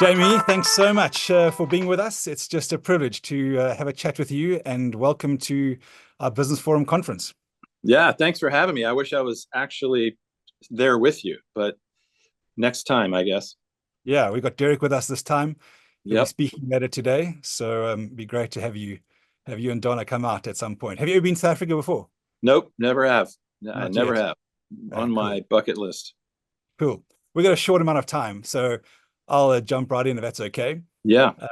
Jamie, thanks so much for being with us. It's just a privilege to have a chat with you, and welcome to our Business Forum conference. Yeah, thanks for having me. I wish I was actually there with you, but next time, I guess. Yeah, we've got Derek with us this time. He'll be Yep. speaking later today, so it'd be great to have you and Donna come out at some point. Have you ever been to South Africa before? Nope, never have. I Not never yet. have on Cool. my bucket list. Cool. We've got a short amount of time, so I'll jump right in if that's okay. Yeah. Uh,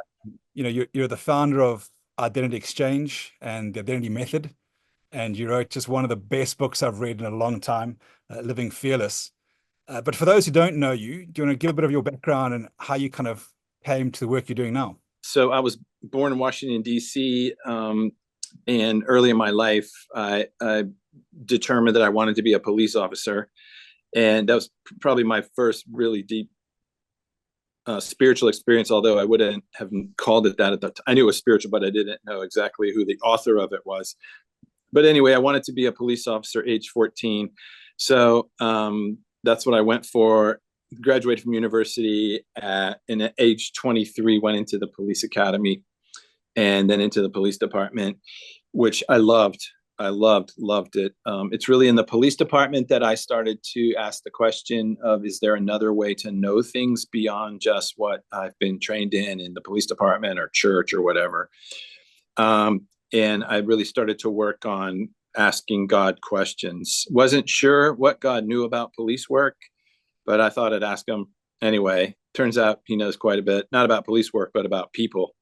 you're the founder of Identity Exchange and the Identity Method, and you wrote just one of the best books I've read in a long time, Living Fearless. But for those who don't know you, do you want to give a bit of your background and how you kind of came to the work you're doing now? So I was born in Washington, D.C., and early in my life, I determined that I wanted to be a police officer. And that was probably my first really deep spiritual experience, although I wouldn't have called it that at the time. I knew it was spiritual, but I didn't know exactly who the author of it was. But anyway, I wanted to be a police officer age 14. So that's what I went for. Graduated from university at age 23, went into the police academy and then into the police department, which I loved. Loved it. It's really in the police department that I started to ask the question of, is there another way to know things beyond just what I've been trained in the police department or church or whatever? And I really started to work on asking God questions. Wasn't sure what God knew about police work, but I thought I'd ask him anyway. Turns out he knows quite a bit, not about police work, but about people.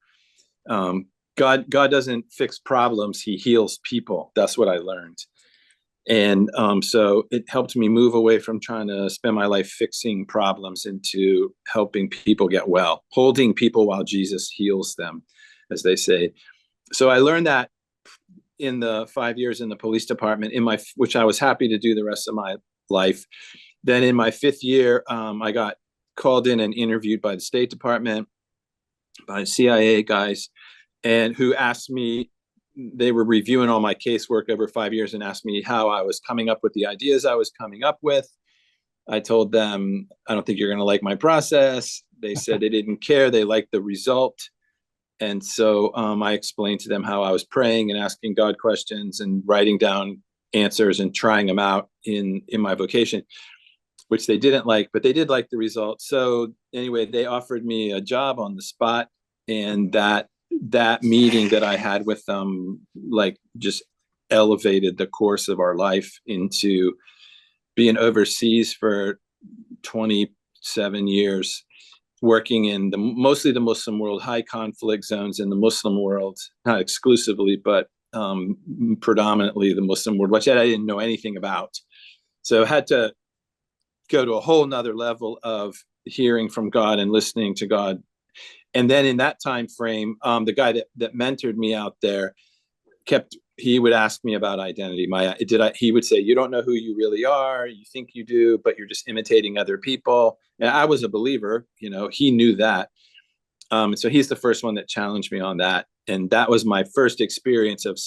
God doesn't fix problems; He heals people. That's what I learned, and so it helped me move away from trying to spend my life fixing problems into helping people get well, holding people while Jesus heals them, as they say. So I learned that in the 5 years in the police department, which I was happy to do the rest of my life. Then in my fifth year, I got called in and interviewed by the State Department, by CIA guys, and who asked me, they were reviewing all my casework over 5 years and asked me how I was coming up with the ideas I was coming up with. I told them, I don't think you're going to like my process. They said they didn't care. They liked the result. And so I explained to them how I was praying and asking God questions and writing down answers and trying them out in my vocation, which they didn't like, but they did like the result. So anyway, they offered me a job on the spot. And that meeting that I had with them, like, just elevated the course of our life into being overseas for 27 years, working in mostly the Muslim world, high conflict zones in the Muslim world, not exclusively, but predominantly the Muslim world, which I didn't know anything about. So I had to go to a whole nother level of hearing from God and listening to God. And then in that time frame, the guy that mentored me out there he would ask me about identity. He would say, you don't know who you really are. You think you do, but you're just imitating other people. And I was a believer, he knew that. So he's the first one that challenged me on that. And that was my first experience of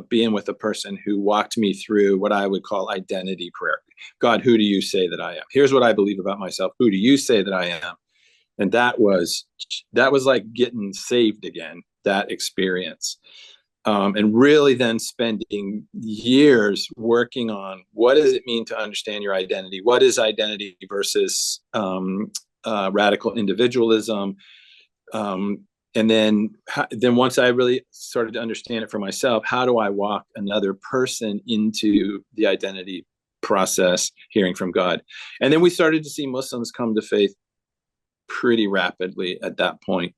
being with a person who walked me through what I would call identity prayer. God, who do you say that I am? Here's what I believe about myself. Who do you say that I am? And that was like getting saved again, that experience. And really then spending years working on, what does it mean to understand your identity? What is identity versus radical individualism? And then once I really started to understand it for myself, how do I walk another person into the identity process, hearing from God? And then we started to see Muslims come to faith pretty rapidly at that point.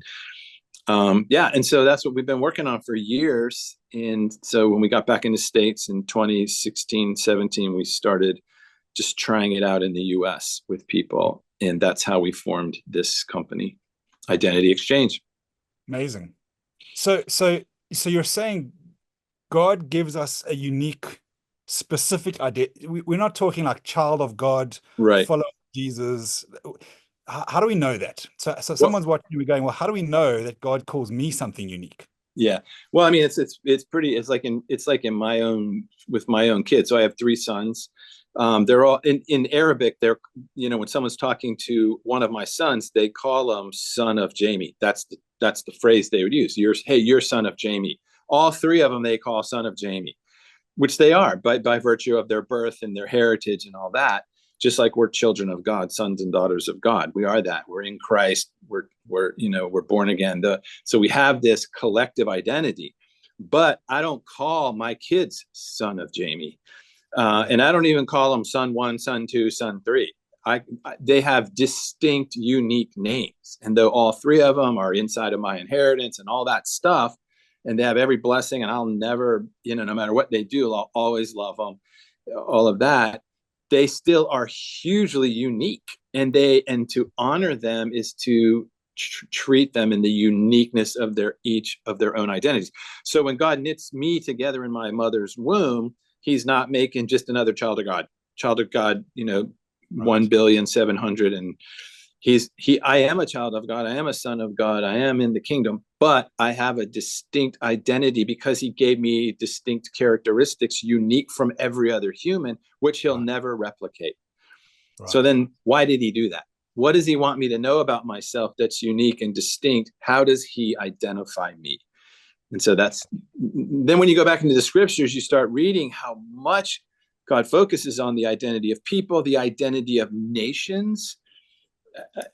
And so that's what we've been working on for years. And so when we got back in the States in 2016, 17, we started just trying it out in the US with people. And that's how we formed this company, Identity Exchange. Amazing. So you're saying God gives us a unique, specific idea. We're not talking like child of God, Right. follow Jesus. How do we know that? So Well, someone's watching you going, well, how do we know that God calls me something unique? yeah. Well, I mean, it's like in my own, with my own kids. So I have three sons. They're all in Arabic. They're, when someone's talking to one of my sons, they call him son of Jamie. That's the phrase they would use. You're son of Jamie. All three of them they call son of Jamie, which they are by virtue of their birth and their heritage and all that. Just like we're children of God, sons and daughters of God. We are that. We're in Christ. We're born again. So we have this collective identity. But I don't call my kids son of Jamie. And I don't even call them son one, son two, son three. They have distinct, unique names. And though all three of them are inside of my inheritance and all that stuff, and they have every blessing, and I'll never, no matter what they do, I'll always love them, all of that, they still are hugely unique. And to honor them is to treat them in the uniqueness of each of their own identities. So when God knits me together in my mother's womb, he's not making just another child of God, right. 1,700,000,000. And I am a child of God. I am a son of God. I am in the kingdom, but I have a distinct identity because he gave me distinct characteristics unique from every other human, which he'll never replicate. Right. So then why did he do that? What does he want me to know about myself that's unique and distinct? How does he identify me? And so then when you go back into the scriptures, you start reading how much God focuses on the identity of people, the identity of nations,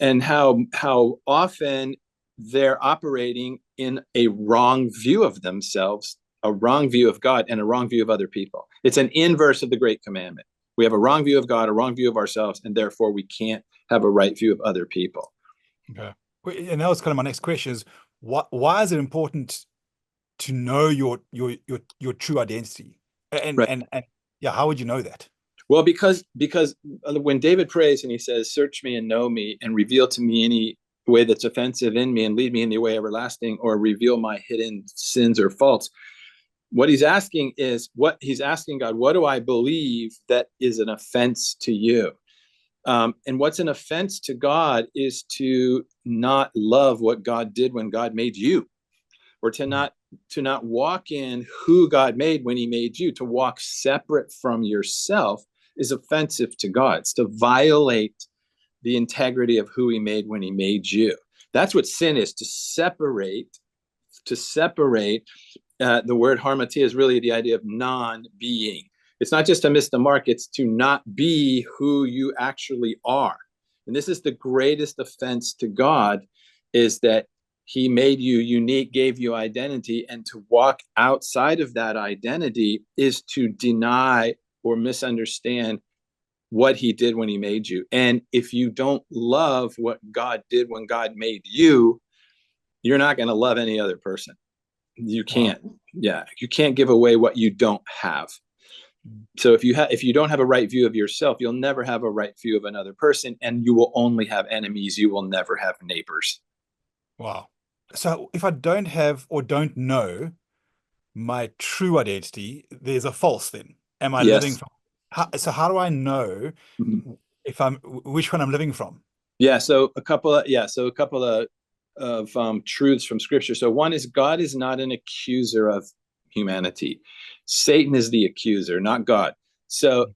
and how often they're operating in a wrong view of themselves, a wrong view of God, and a wrong view of other people. It's an inverse of the Great Commandment. We have a wrong view of God, a wrong view of ourselves, and therefore we can't have a right view of other people. Okay. And that was kind of my next question is, why is it important to know your true identity? And yeah, how would you know that? Well, because when David prays and he says, search me and know me and reveal to me any way that's offensive in me and lead me in the way everlasting, or reveal my hidden sins or faults, what he's asking God, what do I believe that is an offense to you? And what's an offense to God is to not love what God did when God made you, or to not walk in who God made when he made you. To walk separate from yourself is offensive to God. It's to violate the integrity of who he made when he made you. That's what sin is, to separate. The word harmatia is really the idea of non-being. It's not just to miss the mark, it's to not be who you actually are. And this is the greatest offense to God, is that he made you unique, gave you identity, and to walk outside of that identity is to deny or misunderstand what he did when he made you. And if you don't love what God did when God made you, you're not going to love any other person. You can't. Wow. Yeah, you can't give away what you don't have. So if you don't have a right view of yourself, you'll never have a right view of another person, and you will only have enemies. You will never have neighbors. Wow. So if I don't have or don't know my true identity, there's a false then. Am I living from? How do I know if which one I'm living from? Yeah. So a couple of truths from scripture. So one is, God is not an accuser of humanity. Satan is the accuser, not God. So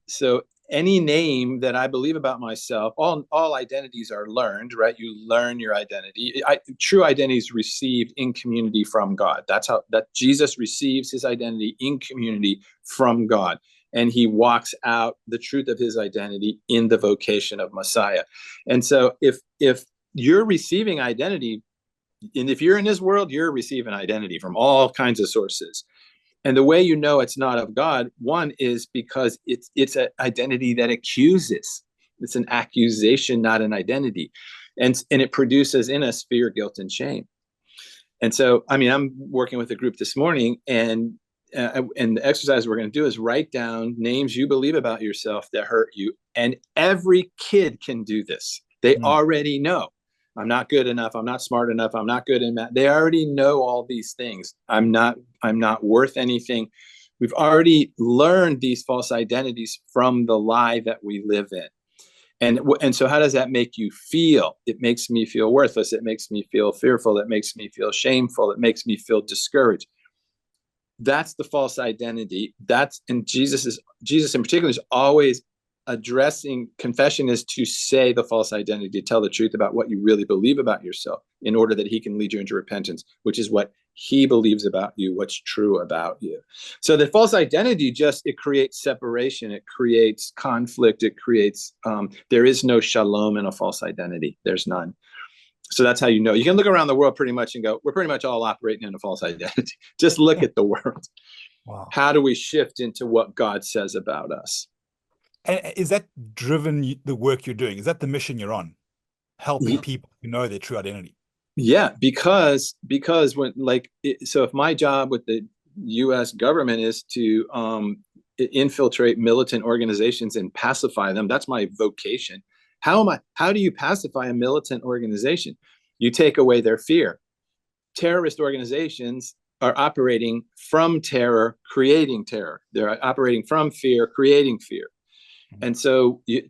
any name that I believe about myself, all identities are learned, right? You learn your identity. True identity is received in community from God. That's how Jesus receives his identity in community from God. And he walks out the truth of his identity in the vocation of Messiah. And so if you're receiving identity, and if you're in this world, you're receiving identity from all kinds of sources. And the way you know it's not of God, one is because it's an identity that accuses. It's an accusation, not an identity. And it produces in us fear, guilt, and shame. And so, I'm working with a group this morning, and the exercise we're going to do is write down names you believe about yourself that hurt you. And every kid can do this. They already know. I'm not good enough. I'm not smart enough. I'm not good in math. They already know all these things. I'm not worth anything. We've already learned these false identities from the lie that we live in. And so how does that make you feel? It makes me feel worthless. It makes me feel fearful. It makes me feel shameful. It makes me feel discouraged. That's the false identity. And Jesus in particular is always addressing confession is to say the false identity, to tell the truth about what you really believe about yourself in order that he can lead you into repentance, which is what he believes about you, what's true about you. So the false identity it creates separation, it creates conflict, it creates, there is no shalom in a false identity. There's none. So that's how you know. You can look around the world pretty much and go, we're pretty much all operating in a false identity. Just look at the world. Wow. How do we shift into what God says about us? And is that driven the work you're doing? Is that the mission you're on? Helping people to know their true identity? Yeah, because when so if my job with the U.S. government is to infiltrate militant organizations and pacify them, that's my vocation. How do you pacify a militant organization? You take away their fear. Terrorist organizations are operating from terror, creating terror. They're operating from fear, creating fear. And so you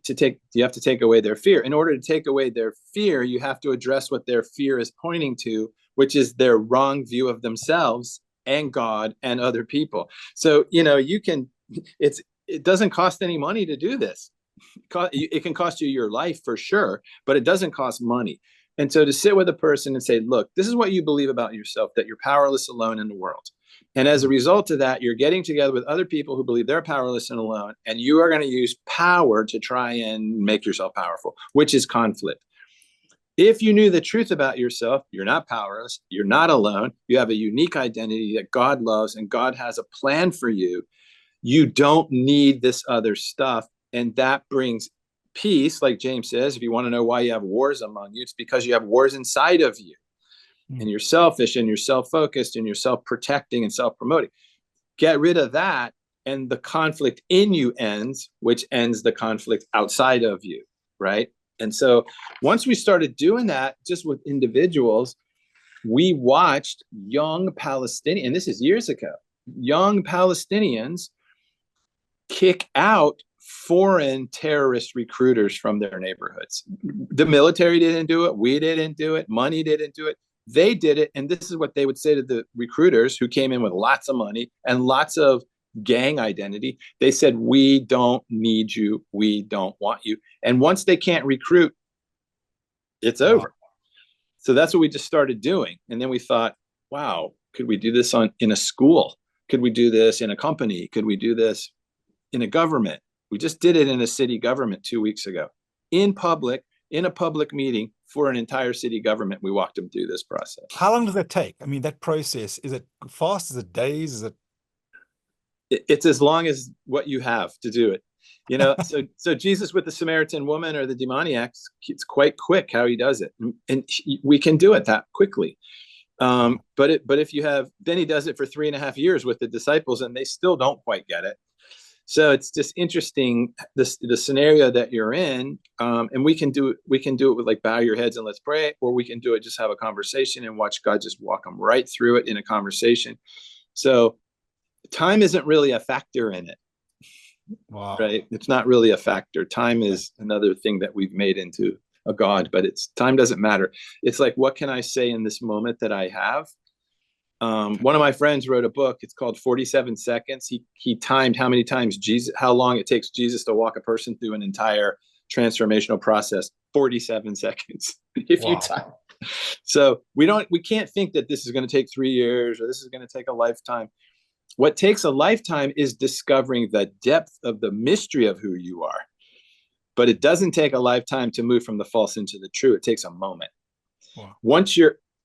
have to take away their fear. In order to take away their fear, you have to address what their fear is pointing to, which is their wrong view of themselves and God and other people. So, it doesn't cost any money to do this. It can cost you your life for sure, but it doesn't cost money. And so to sit with a person and say, look, this is what you believe about yourself, that you're powerless alone in the world. And as a result of that, you're getting together with other people who believe they're powerless and alone, and you are going to use power to try and make yourself powerful, which is conflict. If you knew the truth about yourself, you're not powerless, you're not alone, you have a unique identity that God loves, and God has a plan for you. You don't need this other stuff. And that brings peace, like James says. If you want to know why you have wars among you, it's because you have wars inside of you. And you're selfish and you're self-focused and you're self-protecting and self-promoting. Get rid of that, and the conflict in you ends, which ends the conflict outside of you, right? And so once we started doing that just with individuals, we watched young Palestinians, and this is years ago, young Palestinians kick out foreign terrorist recruiters from their neighborhoods. The military didn't do it. We didn't do it. Money didn't do it. They did it. And this is what they would say to the recruiters who came in with lots of money and lots of gang identity. They said, we don't need you. We don't want you. And once they can't recruit, it's over. So that's what we just started doing. And then we thought, wow, could we do this in a school? Could we do this in a company? Could we do this in a government? We just did it in a city government 2 weeks ago, in public, in a public meeting for an entire city government. We walked them through this process. How long does that take? I mean, that process, is it fast? Is it days? Is it? It's as long as what you have to do it. So Jesus with the Samaritan woman or the demoniacs, it's quite quick how he does it. And we can do it that quickly. But if you have, then he does it for 3.5 years with the disciples and they still don't quite get it. So it's just interesting, the scenario that you're in, and we can do it with like bow your heads and let's pray, or we can do it just have a conversation and watch God just walk them right through it in a conversation. So time isn't really a factor in it. Wow. Right? It's not really a factor. Time is another thing that we've made into a God, but time doesn't matter. It's like, what can I say in this moment that I have? One of my friends wrote a book. It's called 47 Seconds. He timed how long it takes Jesus to walk a person through an entire transformational process. 47 seconds. If you time. So we can't think that this is going to take 3 years or this is going to take a lifetime. What takes a lifetime is discovering the depth of the mystery of who you are. But it doesn't take a lifetime to move from the false into the true. It takes a moment. Wow.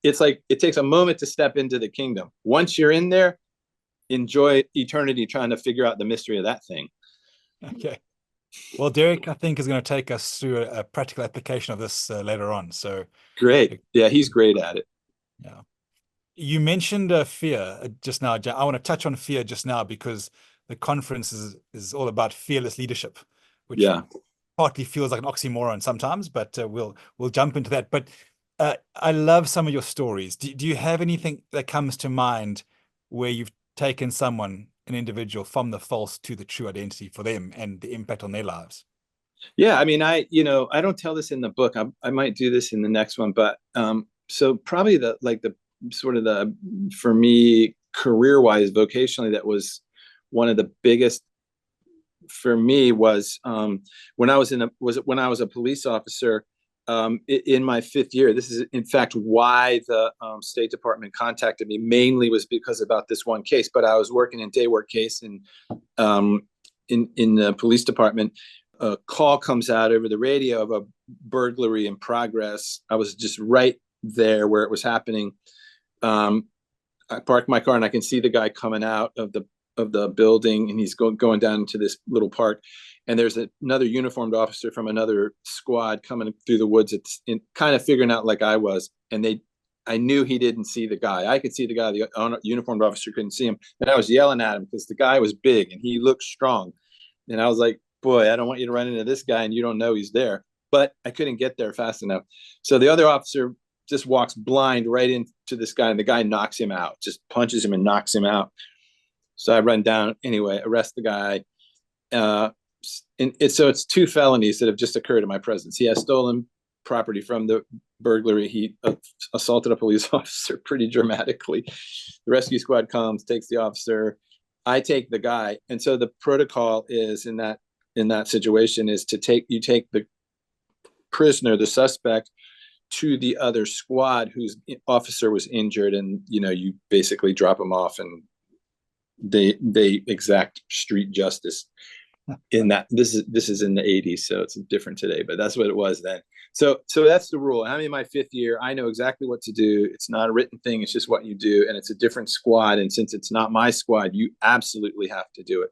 It's like it takes a moment to step into the kingdom. Once you're in there, enjoy eternity trying to figure out the mystery of that thing. Okay. Well, Derek, I think, is going to take us through a practical application of this later on. So great. Yeah, he's great at it. Yeah. You mentioned fear just now. I want to touch on fear just now because the conference is all about fearless leadership, which partly feels like an oxymoron sometimes, but we'll jump into that. But I love some of your stories. Do you have anything that comes to mind where you've taken an individual from the false to the true identity for them and the impact on their lives? Yeah, I mean, I don't tell this in the book. I might do this in the next one, but so probably for me, career-wise, vocationally, that was one of the biggest for me was when I was a police officer in my 5th year. This is in fact why the State Department contacted me, mainly was because about this one case. But I was working in day work case and in the police department. A call comes out over the radio of a burglary in progress. I was just right there where it was happening. I parked my car and I can see the guy coming out of the building, and he's going down into this little park. And there's another uniformed officer from another squad coming through the woods, kind of figuring out like I was. And I knew he didn't see the guy. I could see the guy. The uniformed officer couldn't see him. And I was yelling at him because the guy was big and he looked strong. And I was like, boy, I don't want you to run into this guy and you don't know he's there. But I couldn't get there fast enough. So the other officer just walks blind right into this guy, and the guy knocks him out, just punches him and knocks him out. So I run down anyway, arrest the guy. So it's 2 felonies that have just occurred in my presence. He has stolen property from the burglary. He assaulted a police officer pretty dramatically. The rescue squad comes, takes the officer. I take the guy. And so the protocol is in that situation is to take the prisoner, the suspect, to the other squad whose officer was injured, and you basically drop him off, and they exact street justice. In that, this is in the 80s, so it's different today, but that's what it was then. So that's the rule. I'm in my 5th year. I know exactly what to do. It's not a written thing. It's just what you do, and it's a different squad. And since it's not my squad, you absolutely have to do it.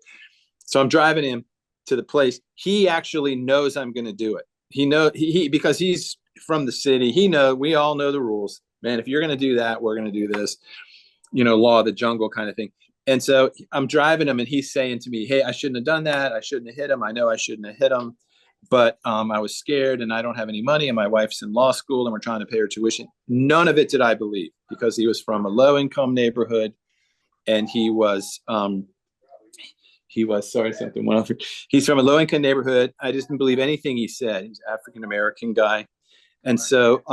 So I'm driving him to the place. He actually knows I'm going to do it. He because he's from the city. We all know the rules, man. If you're going to do that, we're going to do this, law of the jungle kind of thing. And so I'm driving him, and he's saying to me, hey, I shouldn't have done that. I shouldn't have hit him. I know I shouldn't have hit him, but I was scared, and I don't have any money, and my wife's in law school, and we're trying to pay her tuition. None of it did I believe, because he was from a low-income neighborhood, and he's from a low-income neighborhood. I just didn't believe anything he said. He's an African-American guy. And so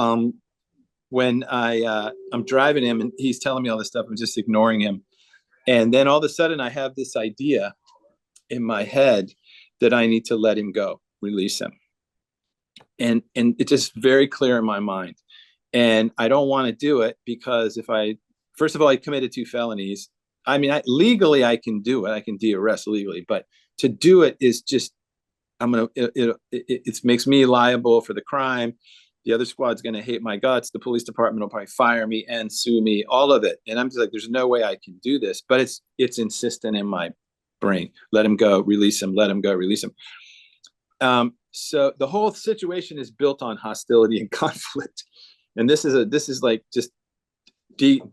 when I'm driving him and he's telling me all this stuff, I'm just ignoring him. And then all of a sudden I have this idea in my head that I need to let him go, release him. And it's just very clear in my mind. And I don't want to do it because first of all, I committed 2 felonies. I mean, legally I can do it. I can de-arrest legally, but to do it is just, it makes me liable for the crime. The other squad's going to hate my guts. The police department will probably fire me and sue me, all of it. And I'm just like, there's no way I can do this, but it's insistent in my brain. Let him go, release him, let him go, release him. So the whole situation is built on hostility and conflict. And this is like just de-escalate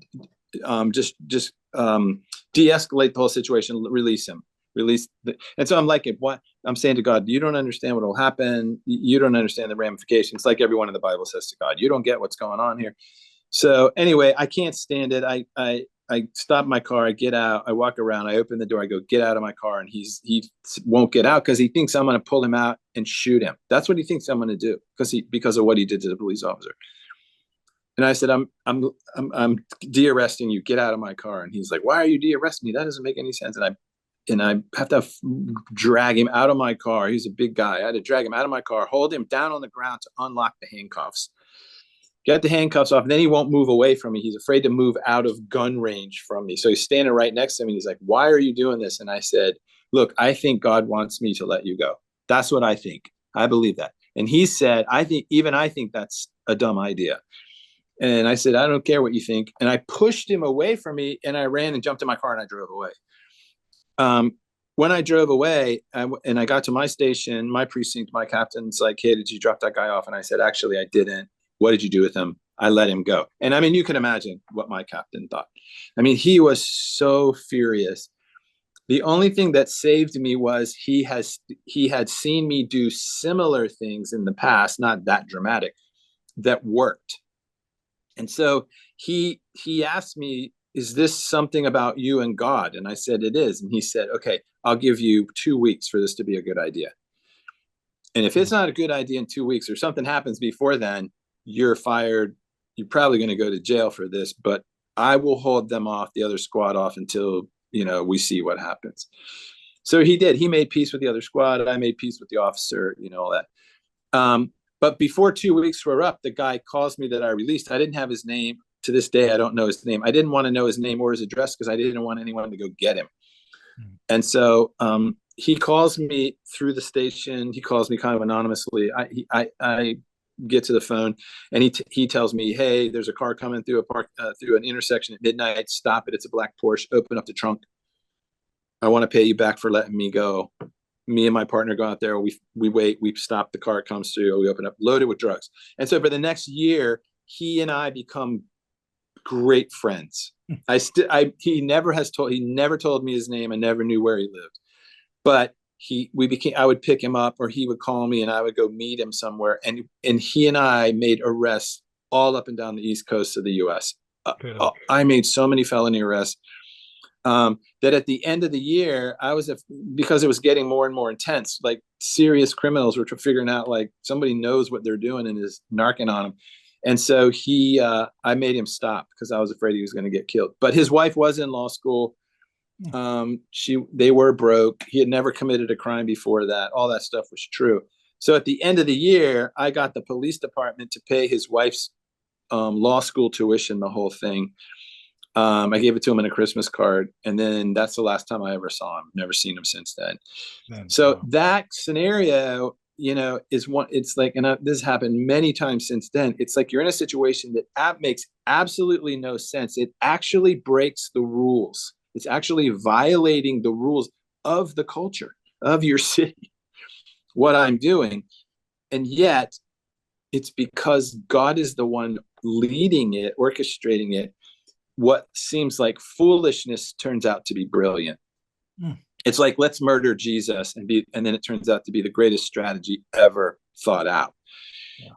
the whole situation, release him. And so I'm like, what I'm saying to God, you don't understand what will happen. You don't understand the ramifications. Like everyone in the Bible says to God, you don't get what's going on here. So anyway, I can't stand it. I stop my car. I get out. I walk around. I open the door. I go, get out of my car. And he won't get out because he thinks I'm going to pull him out and shoot him. That's what he thinks I'm going to do because of what he did to the police officer. And I said, I'm de-arresting you. Get out of my car. And he's like, why are you de-arresting me? That doesn't make any sense. And I have to drag him out of my car. He's a big guy. I had to drag him out of my car, hold him down on the ground to unlock the handcuffs, get the handcuffs off. And then he won't move away from me. He's afraid to move out of gun range from me. So he's standing right next to me. He's like, why are you doing this? And I said, look, I think God wants me to let you go. That's what I think. I believe that. And he said, I think that's a dumb idea. And I said, I don't care what you think. And I pushed him away from me, and I ran and jumped in my car and I drove away. When I drove away and I got to my station, my precinct, my captain's like, hey, did you drop that guy off? And I said, actually, I didn't. What did you do with him? I let him go. And I mean, you can imagine what my captain thought. I mean, he was so furious. The only thing that saved me was he had seen me do similar things in the past, not that dramatic, that worked. And so he asked me, is this something about you and God? And I said, it is. And he said, okay, I'll give you 2 weeks for this to be a good idea. And if it's not a good idea in 2 weeks or something happens before then, you're fired. You're probably going to go to jail for this, but I will hold them off, the other squad off until, we see what happens. So he did. He made peace with the other squad. I made peace with the officer, all that. But before 2 weeks were up, the guy calls me that I released. I didn't have his name. To this day, I don't know his name. I didn't want to know his name or his address because I didn't want anyone to go get him. And so he calls me through the station. He calls me kind of anonymously. I get to the phone, and he tells me, "Hey, there's a car coming through through an intersection at midnight. Stop it. It's a black Porsche. Open up the trunk. I want to pay you back for letting me go." Me and my partner go out there. We wait. We stop the car. It comes through. We open up, loaded with drugs. And so for the next year, he and I become great friends. He never told me his name. I never knew where he lived, but I would pick him up, or he would call me, and I would go meet him somewhere. And he and I made arrests all up and down the East Coast of the U.S. I made so many felony arrests. That at the end of the year, because it was getting more and more intense, like serious criminals were figuring out like somebody knows what they're doing and is narking on them. And so I made him stop because I was afraid he was going to get killed. But his wife was in law school. They were broke. He had never committed a crime before that. All that stuff was true. So at the end of the year, I got the police department to pay his wife's law school tuition, the whole thing. I gave it to him in a Christmas card, and then that's the last time I ever saw him. Never seen him since then. So that scenario, is one. It's like, and this happened many times since then. It's like you're in a situation that makes absolutely no sense. It actually breaks the rules. It's actually violating the rules of the culture of your city. What I'm doing, and yet it's because God is the one leading it, orchestrating it. What seems like foolishness turns out to be brilliant. It's like, let's murder Jesus, and then it turns out to be the greatest strategy ever thought out.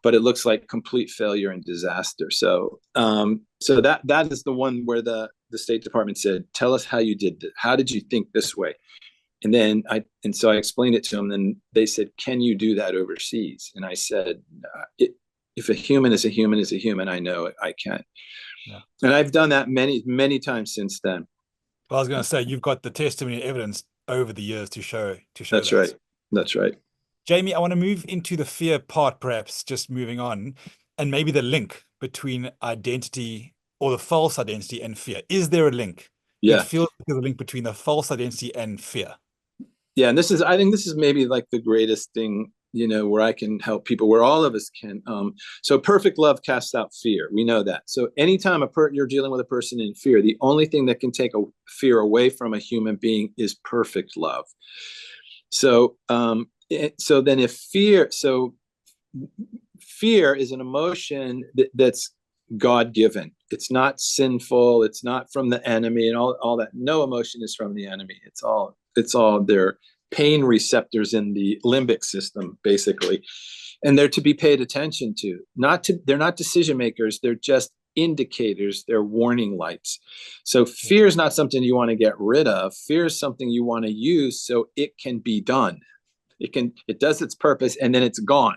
But it looks like complete failure and disaster. So that is the one where the State Department said, "Tell us how you did this. How did you think this way?" And so I explained it to them. And they said, "Can you do that overseas?" And I said, "If a human is a human is a human, I know it. I can." Yeah. And I've done that many, many times since then. Well, I was going to say, you've got the testimony and evidence over the years to show. That's right. That's right. Jamie, I want to move into the fear part, perhaps just moving on, and maybe the link between identity or the false identity and fear. Is there a link? Yeah. It feels like there's a link between the false identity and fear. Yeah. And I think this is maybe like the greatest thing, where I can help people, where all of us can. So perfect love casts out fear. We know that. So anytime you're dealing with a person in fear, the only thing that can take a fear away from a human being is perfect love. So then fear is an emotion that's God-given. It's not sinful. It's not from the enemy and all that. No emotion is from the enemy. It's all their pain receptors in the limbic system, basically. And they're to be paid attention to. They're not decision makers. They're just indicators. They're warning lights. So fear is not something you want to get rid of. Fear is something you want to use so it can be done. It does its purpose, and then it's gone.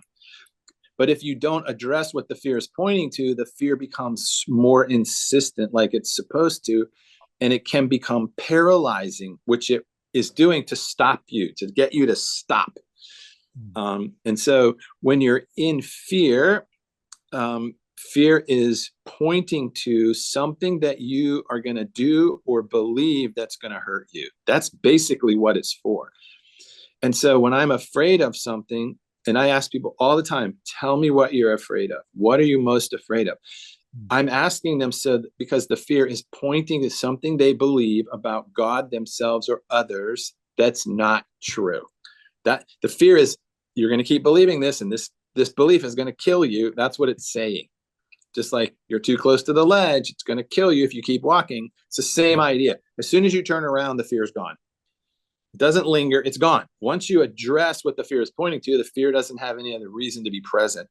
But if you don't address what the fear is pointing to, the fear becomes more insistent, like it's supposed to, and it can become paralyzing, which it is doing to stop you, to get you to stop. And so when you're in fear, fear is pointing to something that you are going to do or believe that's going to hurt you. That's basically what it's for. And so when I'm afraid of something, and I ask people all the time, tell me what you're afraid of. What are you most afraid of? I'm asking them because the fear is pointing to something they believe about God, themselves, or others that's not true. That the fear is, you're going to keep believing this, and this belief is going to kill you. That's what it's saying. Just like you're too close to the ledge, it's going to kill you if you keep walking. It's the same idea. As soon as you turn around, the fear is gone. It doesn't linger. It's gone. Once you address what the fear is pointing to, the fear doesn't have any other reason to be present.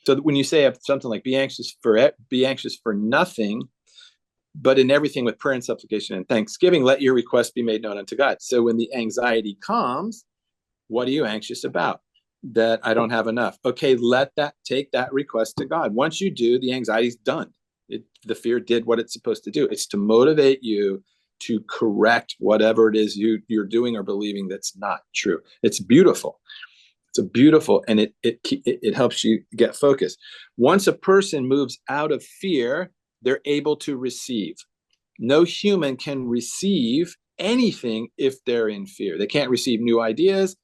So when you say something like be anxious for nothing, but in everything with prayer and supplication and thanksgiving, let your request be made known unto God. So when the anxiety comes, what are you anxious about? That I don't have enough. Okay, take that request to God. Once you do, the anxiety's done. The fear did what it's supposed to do. It's to motivate you to correct whatever it is you're doing or believing that's not true. It's beautiful. It's a beautiful, and it helps you get focused. Once a person moves out of fear, they're able to receive. No human can receive anything if they're in fear. They can't receive new ideas.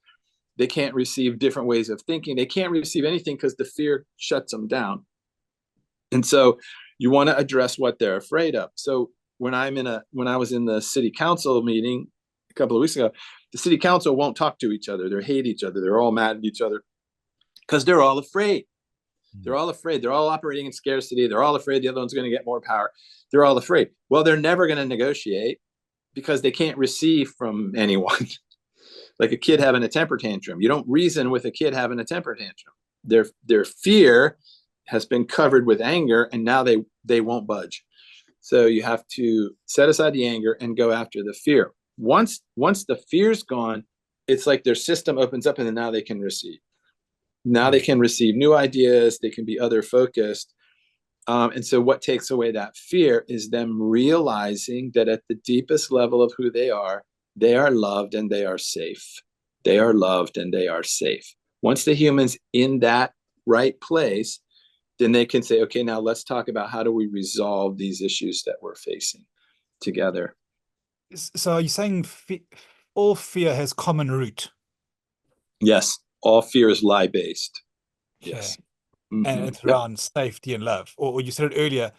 They can't receive different ways of thinking. They can't receive anything because the fear shuts them down. And so you want to address what they're afraid of. So when I was in the city council meeting a couple of weeks ago, the city council won't talk to each other. They hate each other. They're all mad at each other because they're all afraid. They're all afraid. They're all operating in scarcity. They're all afraid the other one's going to get more power. They're all afraid. Well, they're never going to negotiate because they can't receive from anyone. Like a kid having a temper tantrum. You don't reason with a kid having a temper tantrum. Their fear has been covered with anger, and now they won't budge. So you have to set aside the anger and go after the fear. Once the fear's gone, it's like their system opens up, and then now they can receive. Now they can receive new ideas. They can be other focused. And so what takes away that fear is them realizing that at the deepest level of who they are loved and they are safe. They are loved and they are safe. Once the human's in that right place, then they can say, okay, now let's talk about how do we resolve these issues that we're facing together. So are you saying all fear has common root? Yes. All fear is lie-based. Okay. Yes. And Mm-hmm. it's around safety and love. Or you said it earlier,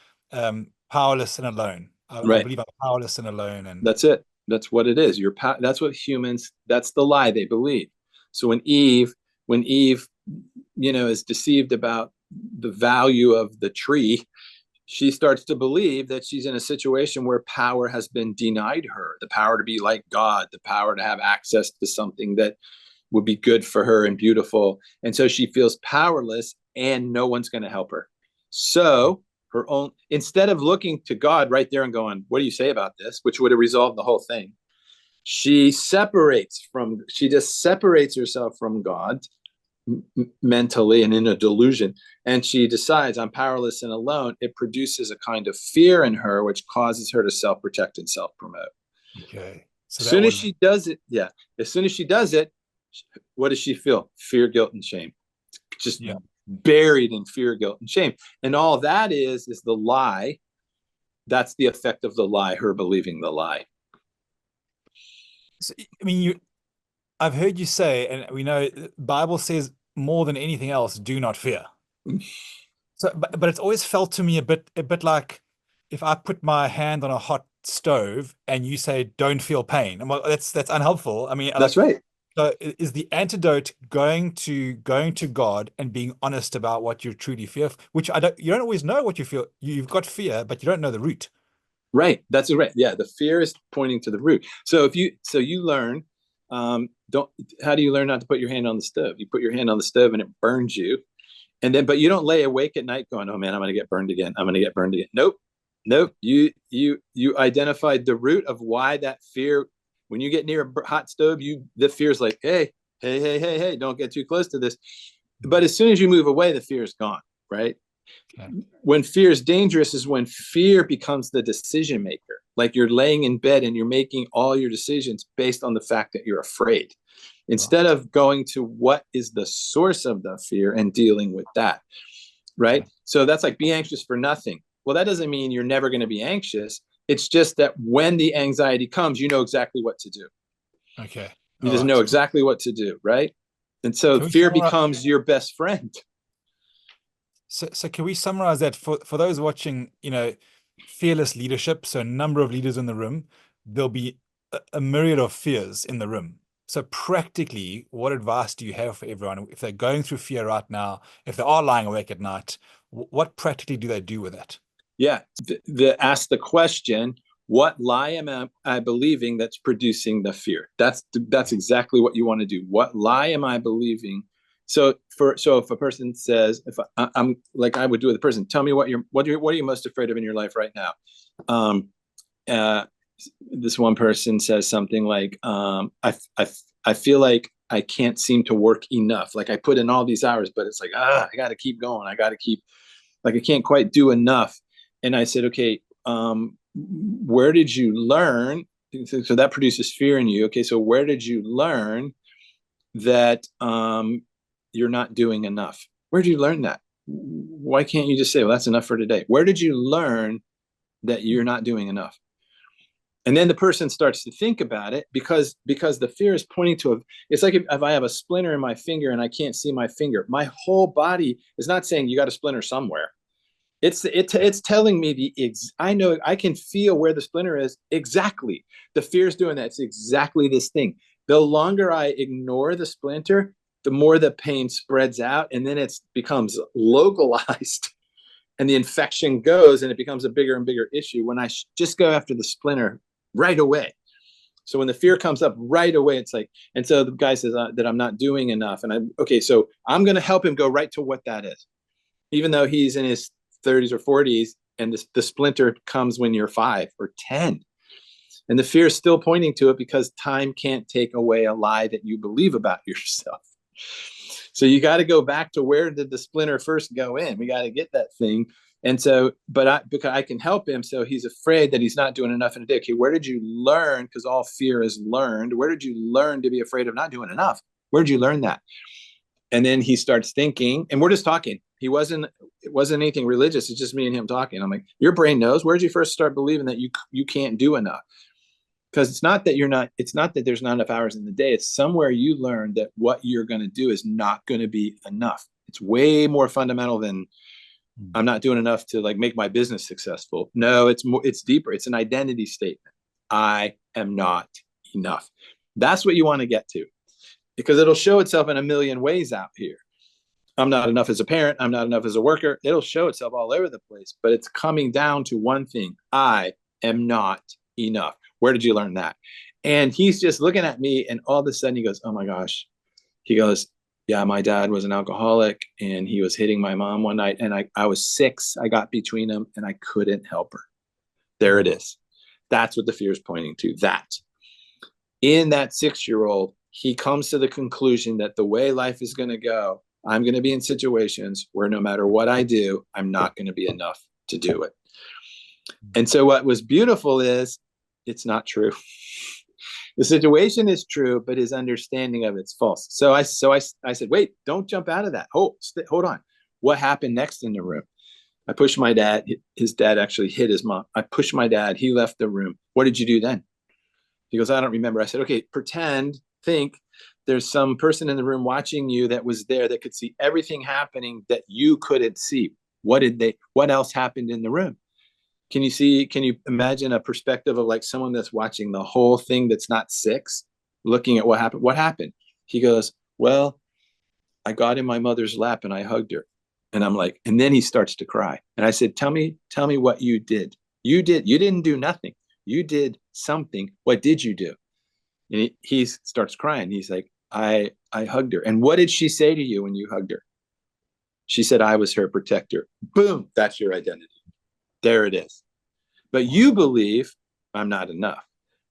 powerless and alone. Right. I believe I'm powerless and alone. And that's it. That's what it is. That's what humans, that's the lie they believe. So when Eve, is deceived about the value of the tree, she starts to believe that she's in a situation where power has been denied her, the power to be like God, the power to have access to something that would be good for her and beautiful. And so she feels powerless and no one's going to help her. So instead of looking to God right there and going, what do you say about this? Which would have resolved the whole thing. She just separates herself from God mentally and in a delusion. And she decides I'm powerless and alone. It produces a kind of fear in her, which causes her to self-protect and self-promote. Okay. So as soon as she does it, what does she feel? Fear, guilt, and shame. Just buried in fear, guilt, and shame. And all that is the lie. That's the effect of the lie, her believing the lie. So, I mean, I've heard you say, and we know the Bible says more than anything else, do not fear. So, but it's always felt to me a bit like if I put my hand on a hot stove and you say, don't feel pain. And well, that's unhelpful. I mean, that's right. So is the antidote going to God and being honest about what you truly fear, which you don't always know what you feel. You've got fear, but you don't know the root. Right. That's right. Yeah. The fear is pointing to the root. So you learn, how do you learn not to put your hand on the stove? You put your hand on the stove and it burns you. But you don't lay awake at night going, oh man, I'm going to get burned again. I'm going to get burned again. Nope. You identified the root of why that fear. When you get near a hot stove, the fear's like, hey, don't get too close to this. But as soon as you move away, the fear is gone, right? Okay. When fear is dangerous is when fear becomes the decision maker. Like you're laying in bed and you're making all your decisions based on the fact that you're afraid. Instead of going to what is the source of the fear and dealing with that, right? Okay. So that's like be anxious for nothing. Well, that doesn't mean you're never going to be anxious. It's just that when the anxiety comes, you know exactly what to do. Okay. You just know exactly what to do, right? And so fear becomes your best friend. So can we summarize that for those watching, fearless leadership, so a number of leaders in the room, there'll be a myriad of fears in the room. So practically, what advice do you have for everyone if they're going through fear right now, if they are lying awake at night, what practically do they do with it? Yeah, ask the question, what lie am I believing that's producing the fear? That's exactly what you want to do. What lie am I believing? So if a person says, if I'm like I would do with a person, tell me what are you most afraid of in your life right now? This one person says something like, I feel like I can't seem to work enough. Like I put in all these hours, but it's like, I got to keep going. I can't quite do enough. And I said, okay, where did you learn? So that produces fear in you. Okay, so where did you learn that you're not doing enough? Where did you learn that? Why can't you just say, well, that's enough for today? Where did you learn that you're not doing enough? And then the person starts to think about it, because the fear is pointing to it's like if I have a splinter in my finger and I can't see my finger, my whole body is not saying you got a splinter somewhere. It's telling me I know, I can feel where the splinter is exactly. The fear is doing that. It's exactly this thing. The longer I ignore the splinter, the more the pain spreads out, and then it becomes localized, and the infection goes, and it becomes a bigger and bigger issue when I just go after the splinter right away. So when the fear comes up right away, it's like, and so the guy says that I'm not doing enough, and okay, so I'm going to help him go right to what that is, even though he's in his 30s or 40s, and the splinter comes when you're 5 or 10. And the fear is still pointing to it, because time can't take away a lie that you believe about yourself. So you got to go back to, where did the splinter first go in? We got to get that thing. And so, because I can help him, so he's afraid that he's not doing enough in a day. Okay, where did you learn? Because all fear is learned. Where did you learn to be afraid of not doing enough? Where did you learn that? And then he starts thinking, and we're just talking. It wasn't anything religious. It's just me and him talking. I'm like, your brain knows. Where did you first start believing that you can't do enough? Because it's not that there's not enough hours in the day. It's somewhere you learned that what you're going to do is not going to be enough. It's way more fundamental than I'm not doing enough to like make my business successful. No, it's deeper. It's an identity statement. I am not enough. That's what you want to get to, because it'll show itself in a million ways out here. I'm not enough as a parent. I'm not enough as a worker. It'll show itself all over the place, but it's coming down to one thing. I am not enough. Where did you learn that? And he's just looking at me, and all of a sudden he goes, oh my gosh. He goes, yeah, my dad was an alcoholic, and he was hitting my mom one night, and I was 6. I got between them, and I couldn't help her. There it is. That's what the fear is pointing to. That. In that 6-year-old, he comes to the conclusion that the way life is going to go, I'm going to be in situations where no matter what I do, I'm not going to be enough to do it. And so what was beautiful is, it's not true. The situation is true, but his understanding of it's false. So I said, wait, don't jump out of that. Hold on. What happened next in the room? I pushed my dad. His dad actually hit his mom. I pushed my dad. He left the room. What did you do then? He goes, I don't remember. I said, okay, think there's some person in the room watching you that was there that could see everything happening that you couldn't see. What else happened in the room? Can you imagine a perspective of like someone that's watching the whole thing that's not 6, looking at what happened? What happened? He goes, well, I got in my mother's lap and I hugged her. And I'm like, and then he starts to cry. And I said, tell me what you did. You didn't do nothing. You did something. What did you do? And he starts crying. He's like, I hugged her. And what did she say to you when you hugged her? She said, I was her protector. Boom. That's your identity. There it is. But you believe I'm not enough.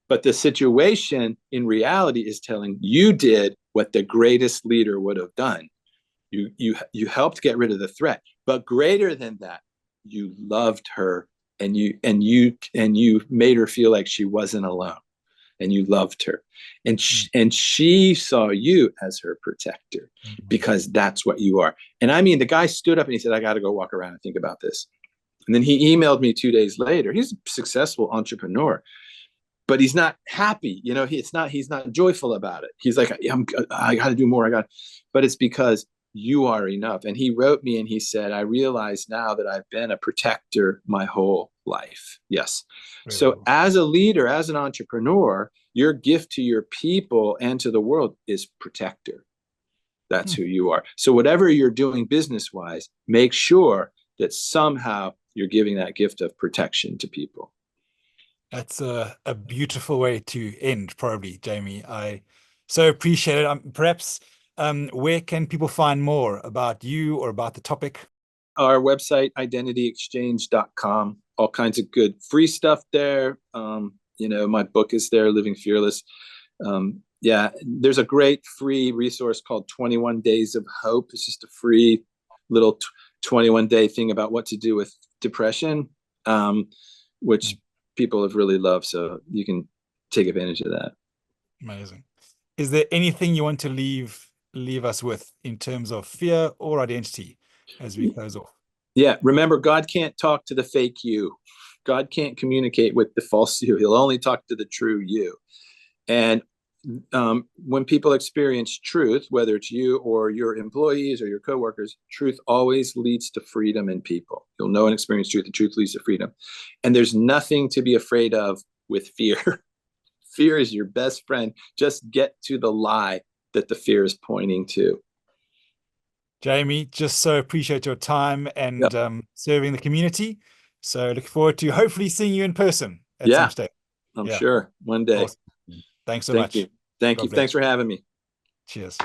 But the situation in reality is telling you did what the greatest leader would have done. You helped get rid of the threat. But greater than that, you loved her, and you made her feel like she wasn't alone, and you loved her. And she saw you as her protector, because that's what you are. And I mean, the guy stood up and he said, I got to go walk around and think about this. And then he emailed me 2 days later. He's a successful entrepreneur, but he's not happy. You know, he's not joyful about it. He's like, I got to do more. But it's because you are enough. And he wrote me and he said, I realize now that I've been a protector my whole life. Yes. Very so cool. As a leader, as an entrepreneur, your gift to your people and to the world is protector. That's who you are. So whatever you're doing business-wise, make sure that somehow you're giving that gift of protection to people. That's a beautiful way to end, probably, Jamie. I so appreciate it. Perhaps where can people find more about you or about the topic? Our website, identityexchange.com. All kinds of good free stuff there. My book is there, Living Fearless. There's a great free resource called 21 Days of Hope. It's just a free little 21-day thing about what to do with depression, which people have really loved. So you can take advantage of that. Amazing. Is there anything you want to leave us with in terms of fear or identity as we close off? Yeah. Remember, God can't talk to the fake you. God can't communicate with the false you. He'll only talk to the true you. And when people experience truth, whether it's you or your employees or your coworkers, truth always leads to freedom in people. You'll know and experience truth. The truth leads to freedom. And there's nothing to be afraid of with fear. Fear is your best friend. Just get to the lie that the fear is pointing to. Jamie, just so appreciate your time and Yep. serving the community. So look forward to hopefully seeing you in person at some Yeah, stage. I'm Yeah. sure one day. Awesome. Thanks so Thank you. much. Thank you. God bless. Thanks for having me. Cheers.